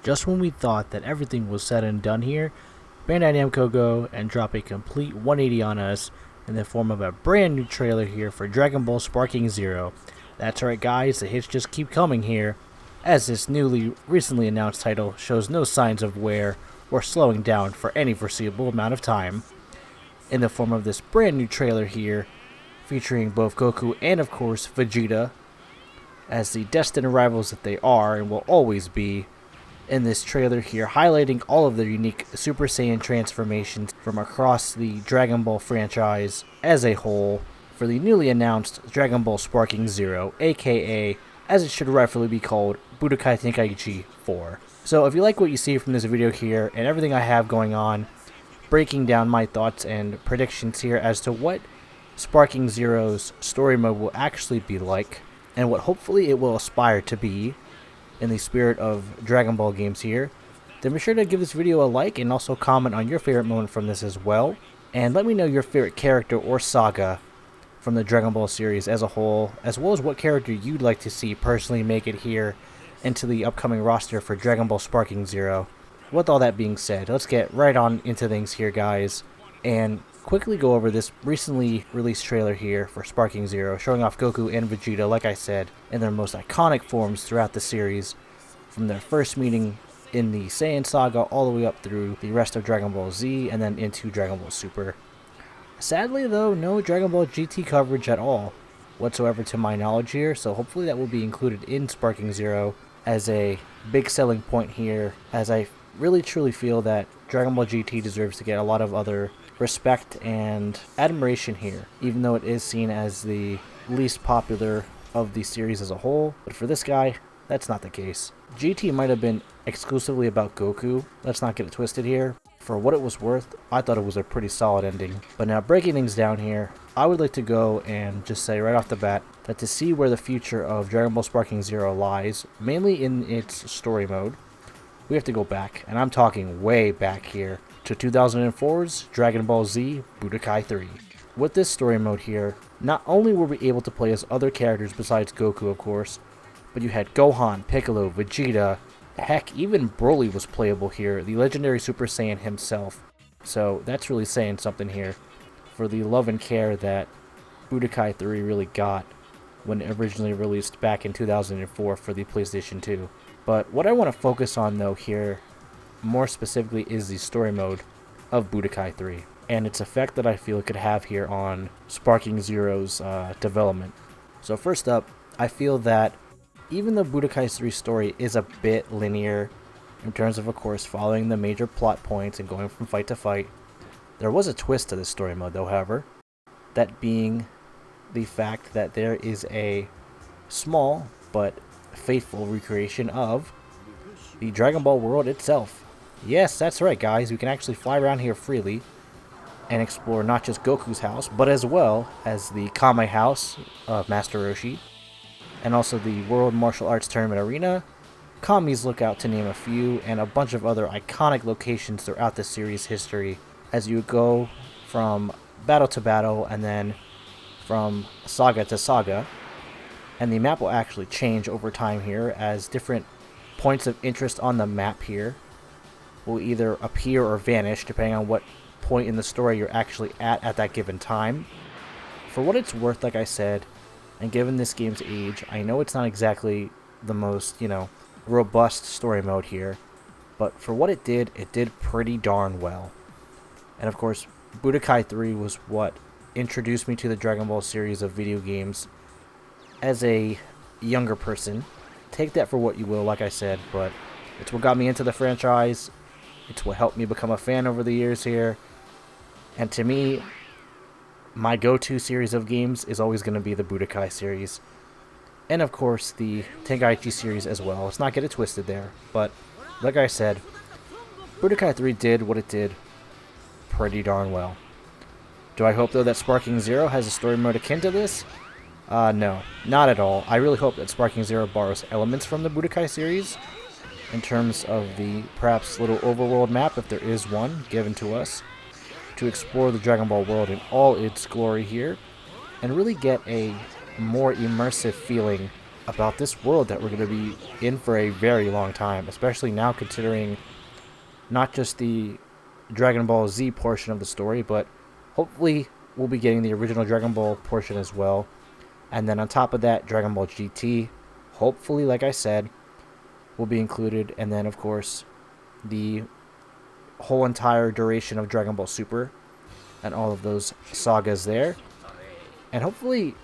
Just when we thought that everything was said and done here, Bandai Namco go and drop a complete 180 on us in the form of a brand new trailer here for Dragon Ball Sparking Zero. That's right guys, the hits just keep coming here, as this recently announced title shows no signs of wear or slowing down for any foreseeable amount of time. In the form of this brand new trailer here, featuring both Goku and of course Vegeta, as the destined rivals that they are and will always be, in this trailer here, highlighting all of their unique Super Saiyan transformations from across the Dragon Ball franchise as a whole for the newly announced Dragon Ball Sparking Zero, aka, as it should rightfully be called, Budokai Tenkaichi 4. So if you like what you see from this video here and everything I have going on, breaking down my thoughts and predictions here as to what Sparking Zero's story mode will actually be like, and what hopefully it will aspire to be, in the spirit of Dragon Ball games here, then be sure to give this video a like and also comment on your favorite moment from this as well. And let me know your favorite character or saga from the Dragon Ball series as a whole, as well as what character you'd like to see personally make it here into the upcoming roster for Dragon Ball Sparking Zero. With all that being said, let's get right on into things here guys, and quickly go over this recently released trailer here for Sparking Zero, showing off Goku and Vegeta, like I said, in their most iconic forms throughout the series, from their first meeting in the Saiyan saga all the way up through the rest of Dragon Ball Z and then into Dragon Ball Super. Sadly though, no Dragon Ball GT coverage at all whatsoever to my knowledge here, so hopefully that will be included in Sparking Zero as a big selling point here, as I really truly feel that Dragon Ball GT deserves to get a lot of other respect and admiration here, even though it is seen as the least popular of the series as a whole. But for this guy, that's not the case. GT might have been exclusively about Goku, let's not get it twisted here. For what it was worth, I thought it was a pretty solid ending. But now, breaking things down here, I would like to go and just say right off the bat that to see where the future of Dragon Ball Sparking Zero lies, mainly in its story mode, we have to go back, and I'm talking way back here, to 2004's Dragon Ball Z Budokai 3. With this story mode here, not only were we able to play as other characters besides Goku of course, but you had Gohan, Piccolo, Vegeta, heck, even Broly was playable here, the legendary Super Saiyan himself. So that's really saying something here for the love and care that Budokai 3 really got when it originally released back in 2004 for the PlayStation 2. But what I want to focus on though here, more specifically, is the story mode of Budokai 3 and its effect that I feel it could have here on Sparking Zero's development. So first up, I feel that even though Budokai 3's story is a bit linear in terms of course following the major plot points and going from fight to fight, there was a twist to this story mode though, however, that being the fact that there is a small but faithful recreation of the Dragon Ball world itself. Yes, that's right guys, we can actually fly around here freely and explore not just Goku's house, but as well as the Kame house of Master Roshi, and also the World Martial Arts Tournament Arena, Kame's Lookout to name a few, and a bunch of other iconic locations throughout the series' history as you go from battle to battle and then from saga to saga. And the map will actually change over time here, as different points of interest on the map here will either appear or vanish depending on what point in the story you're actually at that given time. For what it's worth, like I said, and given this game's age, I know it's not exactly the most, robust story mode here, but for what it did pretty darn well. And of course, Budokai 3 was what introduced me to the Dragon Ball series of video games as a younger person. Take that for what you will, like I said, but it's what got me into the franchise. It's what helped me become a fan over the years here. And to me, my go-to series of games is always going to be the Budokai series. And of course, the Tenkaichi series as well. Let's not get it twisted there. But, like I said, Budokai 3 did what it did pretty darn well. Do I hope, though, that Sparking Zero has a story mode akin to this? No, not at all. I really hope that Sparking Zero borrows elements from the Budokai series in terms of the perhaps little overworld map, if there is one, given to us, to explore the Dragon Ball world in all its glory here, and really get a more immersive feeling about this world that we're going to be in for a very long time, especially now considering not just the Dragon Ball Z portion of the story, but hopefully we'll be getting the original Dragon Ball portion as well. And then on top of that, Dragon Ball GT, hopefully, like I said, will be included. And then, of course, the whole entire duration of Dragon Ball Super and all of those sagas there. And hopefully,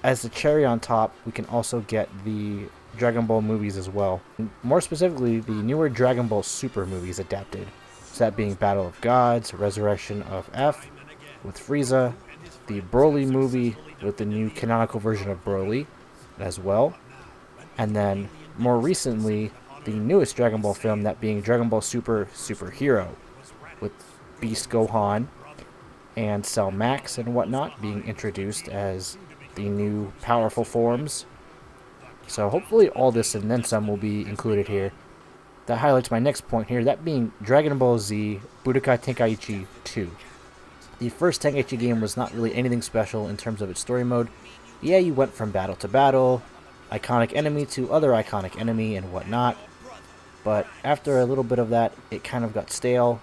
as the cherry on top, we can also get the Dragon Ball movies as well. More specifically, the newer Dragon Ball Super movies adapted. So that being Battle of Gods, Resurrection of F with Frieza, the Broly movie with the new canonical version of Broly as well. And then, more recently, the newest Dragon Ball film, that being Dragon Ball Super Superhero with Beast Gohan and Cell Max and whatnot being introduced as the new powerful forms. So hopefully all this and then some will be included here. That highlights my next point here, that being Dragon Ball Z Budokai Tenkaichi 2. The first Tenkaichi game was not really anything special in terms of its story mode. Yeah, you went from battle to battle, iconic enemy to other iconic enemy and whatnot. But after a little bit of that, it kind of got stale,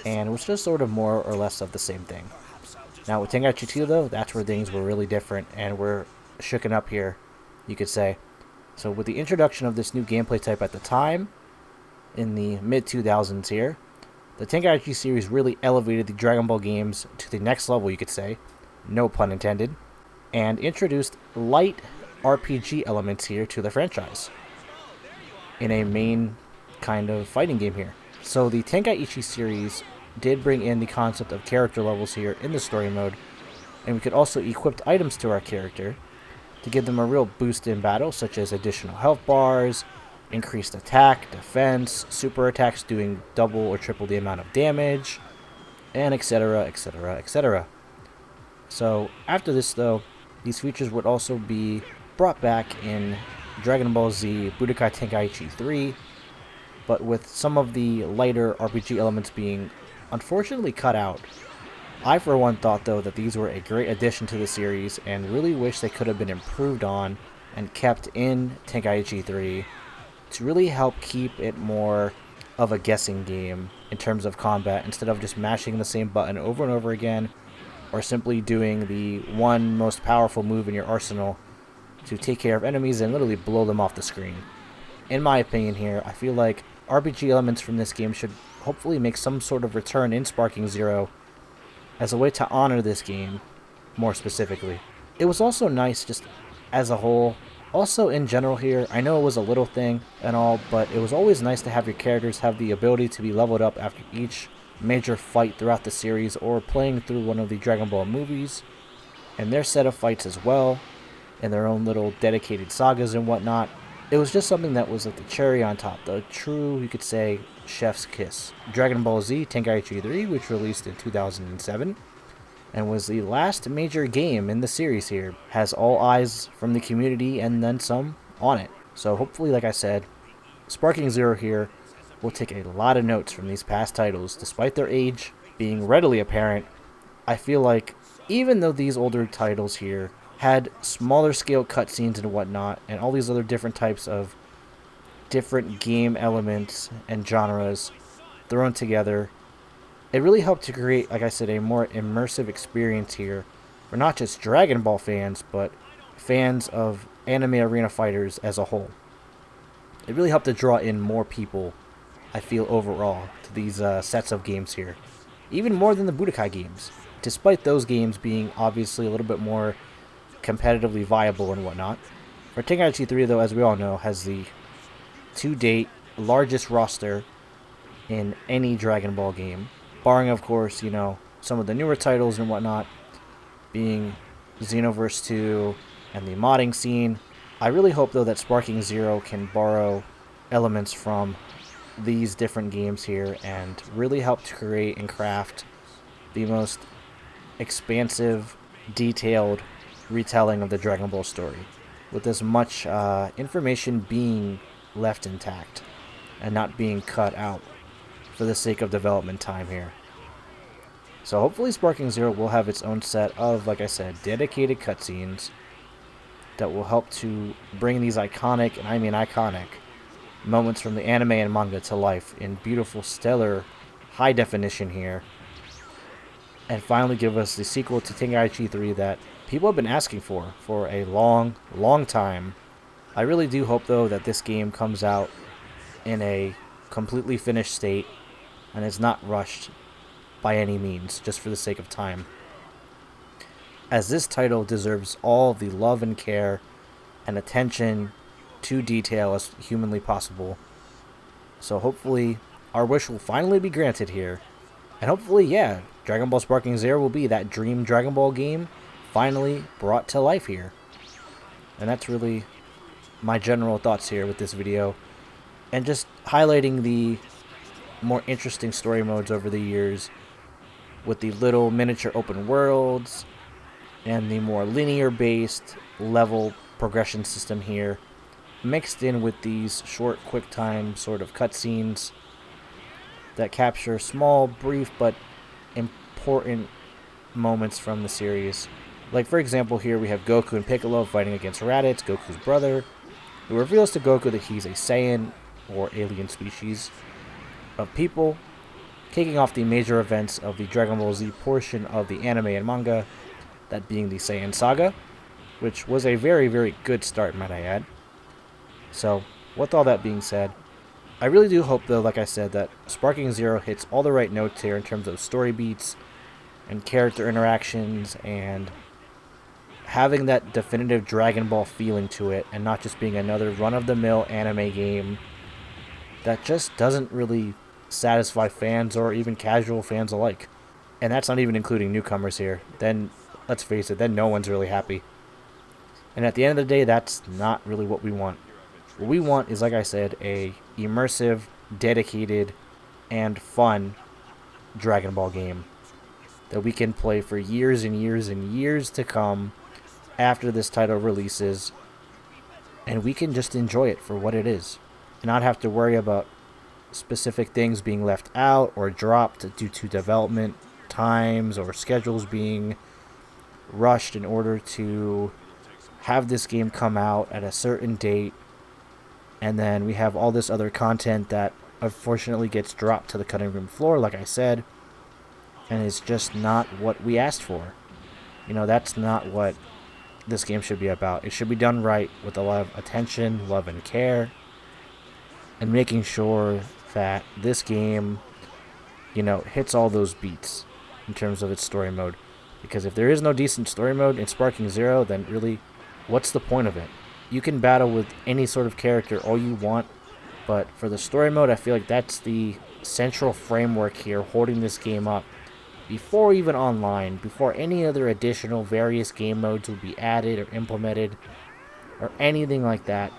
and it was just sort of more or less of the same thing. Now with Tenkaichi 2 though, that's where things were really different and were shooken up here, you could say. So with the introduction of this new gameplay type at the time, in the mid-2000s here, the Tenkaichi series really elevated the Dragon Ball games to the next level, you could say, no pun intended, and introduced light RPG elements here to the franchise in a main kind of fighting game here. So the Tenkaichi series did bring in the concept of character levels here in the story mode, and we could also equip items to our character to give them a real boost in battle, such as additional health bars, increased attack, defense, super attacks doing double or triple the amount of damage, and etc, etc, etc. So after this though, these features would also be brought back in Dragon Ball Z Budokai Tenkaichi 3, but with some of the lighter RPG elements being unfortunately cut out. I for one thought though that these were a great addition to the series and really wish they could have been improved on and kept in Tenkaichi 3 to really help keep it more of a guessing game in terms of combat, instead of just mashing the same button over and over again, or simply doing the one most powerful move in your arsenal to take care of enemies and literally blow them off the screen. In my opinion here, I feel like RPG elements from this game should hopefully make some sort of return in Sparking Zero as a way to honor this game more specifically. It was also nice just as a whole. Also in general here, I know it was a little thing and all, but it was always nice to have your characters have the ability to be leveled up after each major fight throughout the series, or playing through one of the Dragon Ball movies and their set of fights as well, and their own little dedicated sagas and whatnot. It was just something that was like the cherry on top, the true, you could say, chef's kiss. Dragon Ball Z Tenkaichi 3, which released in 2007, and was the last major game in the series here, has all eyes from the community and then some on it. So hopefully, like I said, Sparking Zero here will take a lot of notes from these past titles. Despite their age being readily apparent, I feel like even though these older titles here had smaller scale cutscenes and whatnot, and all these other different types of different game elements and genres thrown together, it really helped to create, like I said, a more immersive experience here for not just Dragon Ball fans, but fans of anime arena fighters as a whole. It really helped to draw in more people, I feel, overall, to these sets of games here. Even more than the Budokai games, despite those games being obviously a little bit more competitively viable and whatnot. For Tenkaichi 3, though, as we all know, has the to-date largest roster in any Dragon Ball game, barring, of course, some of the newer titles and whatnot, being Xenoverse 2 and the modding scene. I really hope, though, that Sparking Zero can borrow elements from these different games here and really help to create and craft the most expansive, detailed retelling of the Dragon Ball story, with as much information being left intact and not being cut out for the sake of development time here. So hopefully Sparking Zero will have its own set of, like I said, dedicated cutscenes, that will help to bring these iconic, and I mean iconic, moments from the anime and manga to life in beautiful, stellar, high definition here. And finally give us the sequel to Tenkaichi 3 that people have been asking for a long, long time. I really do hope, though, that this game comes out in a completely finished state and is not rushed by any means, just for the sake of time, as this title deserves all the love and care and attention to detail as humanly possible. So hopefully our wish will finally be granted here, and hopefully, yeah, Dragon Ball Sparking Zero will be that dream Dragon Ball game finally brought to life here. And that's really my general thoughts here with this video, and just highlighting the more interesting story modes over the years with the little miniature open worlds and the more linear based level progression system here, mixed in with these short quick time sort of cutscenes that capture small, brief, but important moments from the series. Like, for example, here we have Goku and Piccolo fighting against Raditz, Goku's brother, who reveals to Goku that he's a Saiyan, or alien species, of people, kicking off the major events of the Dragon Ball Z portion of the anime and manga, that being the Saiyan saga, which was a very, very good start, might I add. So, with all that being said, I really do hope, though, like I said, that Sparking Zero hits all the right notes here in terms of story beats and character interactions and having that definitive Dragon Ball feeling to it, and not just being another run-of-the-mill anime game that just doesn't really satisfy fans or even casual fans alike. And that's not even including newcomers here. Then, let's face it, then no one's really happy. And at the end of the day, that's not really what we want. What we want is, like I said, a immersive, dedicated, and fun Dragon Ball game that we can play for years and years and years to come after this title releases, and we can just enjoy it for what it is and not have to worry about specific things being left out or dropped due to development times or schedules being rushed in order to have this game come out at a certain date, and then we have all this other content that unfortunately gets dropped to the cutting room floor, like I said, and it's just not what we asked for. You know, that's not what this game should be about. It should be done right with a lot of attention, love, and care, and making sure that this game, you know, hits all those beats in terms of its story mode. Because if there is no decent story mode in Sparking Zero, then really, what's the point of it? You can battle with any sort of character all you want, but for the story mode, I feel like that's the central framework here holding this game up. Before even online, before any other additional various game modes will be added or implemented, or anything like that.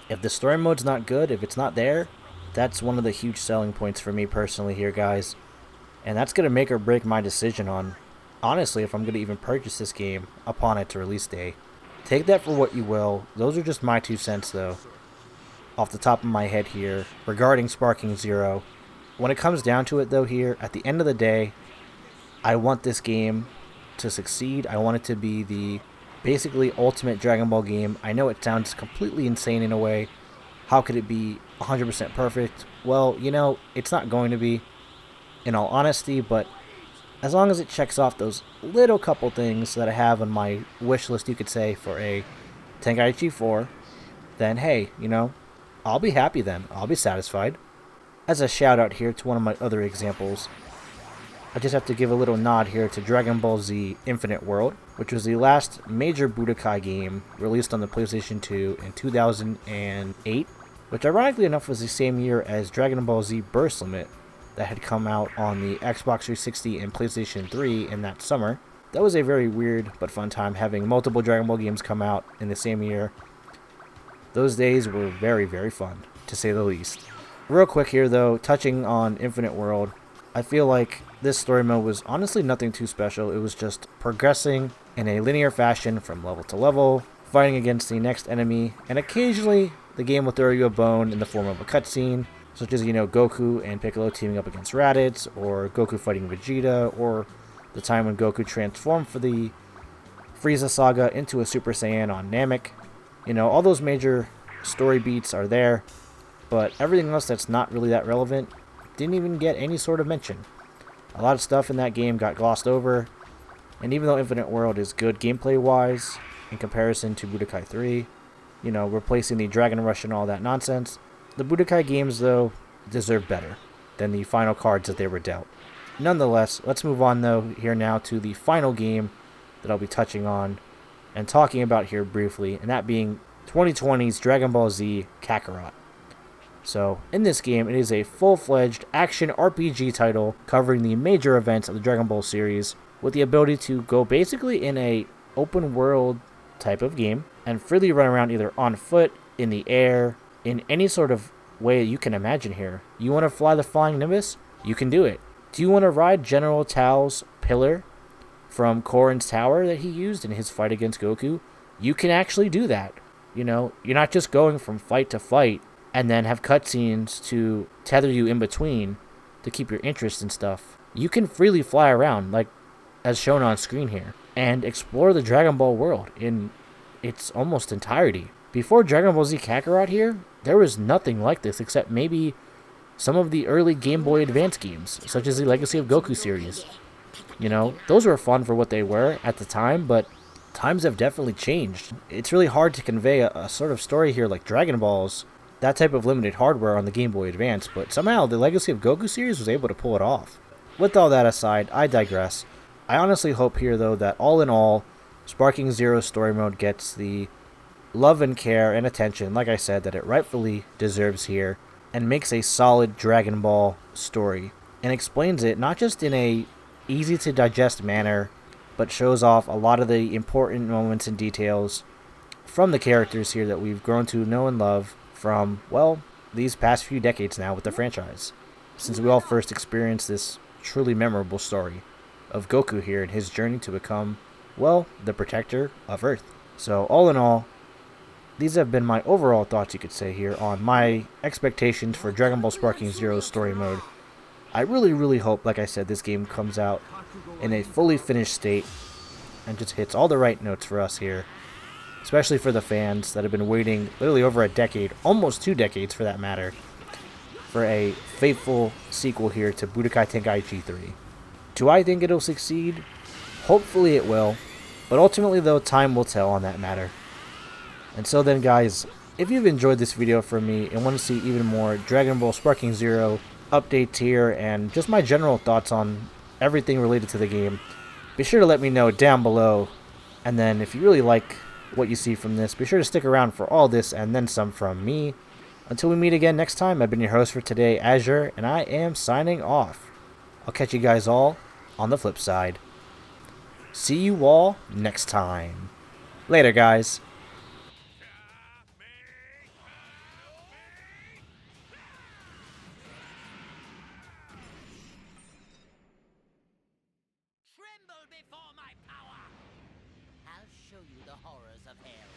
If the story mode's not good, if it's not there, that's one of the huge selling points for me personally here, guys. And that's going to make or break my decision on, honestly, if I'm going to even purchase this game upon its release day. Take that for what you will. Those are just my 2 cents, though, off the top of my head here, regarding Sparking Zero. When it comes down to it, though, here, at the end of the day, I want this game to succeed. I want it to be the basically ultimate Dragon Ball game. I know it sounds completely insane in a way. How could it be 100% perfect? Well, you know, it's not going to be, in all honesty, but as long as it checks off those little couple things that I have on my wish list, you could say, for a Tenkaichi 4, then hey, you know, I'll be happy then. I'll be satisfied. As a shout out here to one of my other examples, I just have to give a little nod here to Dragon Ball Z Infinite World, which was the last major Budokai game released on the PlayStation 2 in 2008, which ironically enough was the same year as Dragon Ball Z Burst Limit that had come out on the Xbox 360 and PlayStation 3 in that summer. That was a very weird but fun time, having multiple Dragon Ball games come out in the same year. Those days were very, very fun, to say the least. Real quick here though, touching on Infinite World, I feel like this story mode was honestly nothing too special. It was just progressing in a linear fashion from level to level, fighting against the next enemy, and occasionally the game will throw you a bone in the form of a cutscene, such as, you know, Goku and Piccolo teaming up against Raditz, or Goku fighting Vegeta, or the time when Goku transformed for the Frieza saga into a Super Saiyan on Namek. You know, all those major story beats are there, but everything else that's not really that relevant didn't even get any sort of mention. A lot of stuff in that game got glossed over, and even though Infinite World is good gameplay-wise in comparison to Budokai 3, you know, replacing the Dragon Rush and all that nonsense, the Budokai games, though, deserve better than the final cards that they were dealt. Nonetheless, let's move on, though, here now to the final game that I'll be touching on and talking about here briefly, and that being 2020's Dragon Ball Z Kakarot. So, in this game, it is a full-fledged action RPG title covering the major events of the Dragon Ball series, with the ability to go basically in a open-world type of game and freely run around either on foot, in the air, in any sort of way you can imagine here. You want to fly the Flying Nimbus? You can do it. Do you want to ride General Tao's pillar from Korin's tower that he used in his fight against Goku? You can actually do that. You know, you're not just going from fight to fight and then have cutscenes to tether you in between to keep your interest in stuff. You can freely fly around, like as shown on screen here, and explore the Dragon Ball world in its almost entirety. Before Dragon Ball Z Kakarot here, there was nothing like this except maybe some of the early Game Boy Advance games, such as the Legacy of Goku series. You know, those were fun for what they were at the time, but times have definitely changed. It's really hard to convey a sort of story here like Dragon Ball's, that type of limited hardware on the Game Boy Advance, but somehow the Legacy of Goku series was able to pull it off. With all that aside, I digress. I honestly hope here, though, that all in all, Sparking Zero's story mode gets the love and care and attention, like I said, that it rightfully deserves here, and makes a solid Dragon Ball story, and explains it not just in a easy to digest manner, but shows off a lot of the important moments and details from the characters here that we've grown to know and love from, well, these past few decades now with the franchise, since we all first experienced this truly memorable story of Goku here and his journey to become, well, the protector of Earth. So all in all, these have been my overall thoughts, you could say, here on my expectations for Dragon Ball Sparking Zero's story mode. I really hope, like I said, this game comes out in a fully finished state and just hits all the right notes for us here, especially for the fans that have been waiting literally over a decade, almost 2 decades for that matter, for a faithful sequel here to Budokai Tenkaichi 3. Do I think it'll succeed? Hopefully it will, but ultimately, though, time will tell on that matter. And so then, guys, if you've enjoyed this video from me and want to see even more Dragon Ball Sparking Zero updates here and just my general thoughts on everything related to the game, be sure to let me know down below. And then if you really like what you see from this, be sure to stick around for all this and then some from me. Until we meet again next time, I've been your host for today, Azure, and I am signing off. I'll catch you guys all on the flip side. See you all next time. Later, guys. Tremble before my power! I'll show you the horrors of hell.